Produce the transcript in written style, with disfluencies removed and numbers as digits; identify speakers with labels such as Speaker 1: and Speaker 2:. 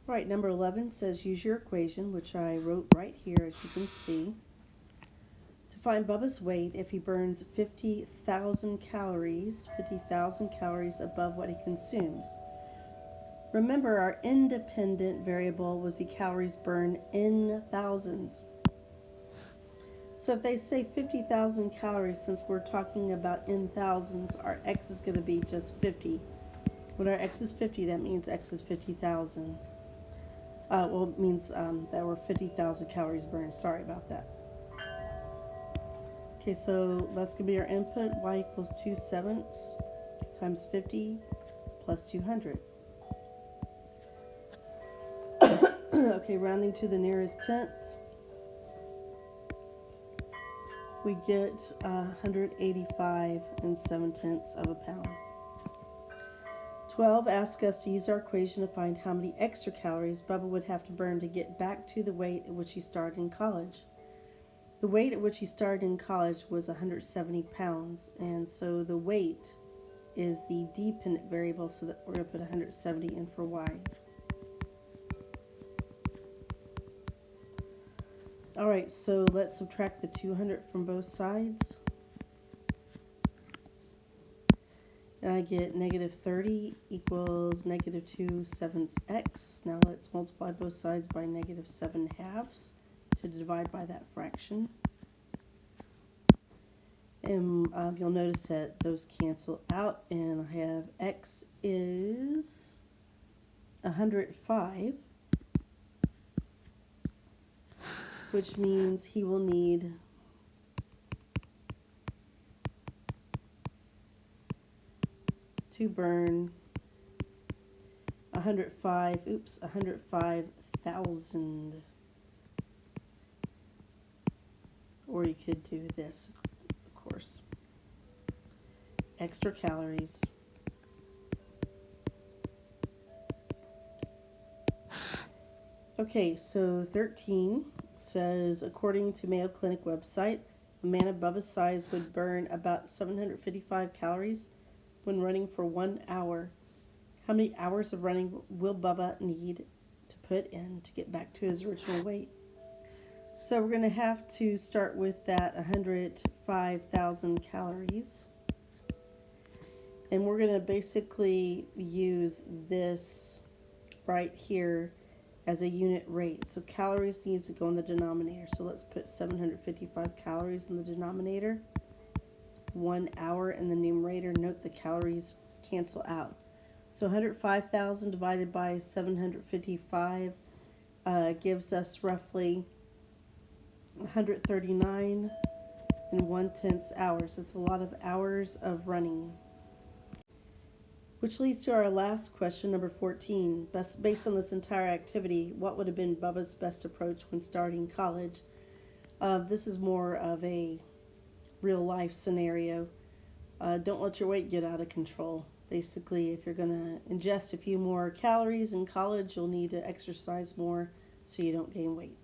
Speaker 1: Right, number 11 says use your equation, which I wrote right here, as you can see, to find Bubba's weight if he burns 50,000 calories, above what he consumes. Remember, our independent variable was the calories burned in thousands. So if they say 50,000 calories, since we're talking about in thousands, our x is going to be just 50. When our x is 50, that means x is 50,000. It means that we're 50,000 calories burned. Sorry about that. Okay, so that's going to be our input. Y equals 2/7 times 50 plus 200. Okay, rounding to the nearest tenth, we get 185 7/10 of a pound. 12 asks us to use our equation to find how many extra calories Bubba would have to burn to get back to the weight at which he started in college. The weight at which he started in college was 170 pounds, and so the weight is the dependent variable, so that we're going to put 170 in for y. Alright, so let's subtract the 200 from both sides. And I get negative 30 equals negative 2/7 x. Now let's multiply both sides by negative 7/2 to divide by that fraction. And you'll notice that those cancel out, and I have x is 105, which means he will need to burn 105,000. Or you could do this, of course. Extra calories. Okay, so 13 says, according to Mayo Clinic website, a man of Bubba's size would burn about 755 calories when running for 1 hour. How many hours of running will Bubba need to put in to get back to his original weight? So we're going to have to start with that 105,000 calories. And we're going to basically use this right here as a unit rate. So calories needs to go in the denominator. So let's put 755 calories in the denominator. 1 hour in the numerator. Note the calories cancel out. So 105,000 divided by 755 gives us roughly 139 1/10 hours. That's a lot of hours of running. Which leads to our last question, number 14. Based on this entire activity, what would have been Bubba's best approach when starting college? This is more of a real life scenario. Don't let your weight get out of control. Basically, if you're going to ingest a few more calories in college, you'll need to exercise more so you don't gain weight.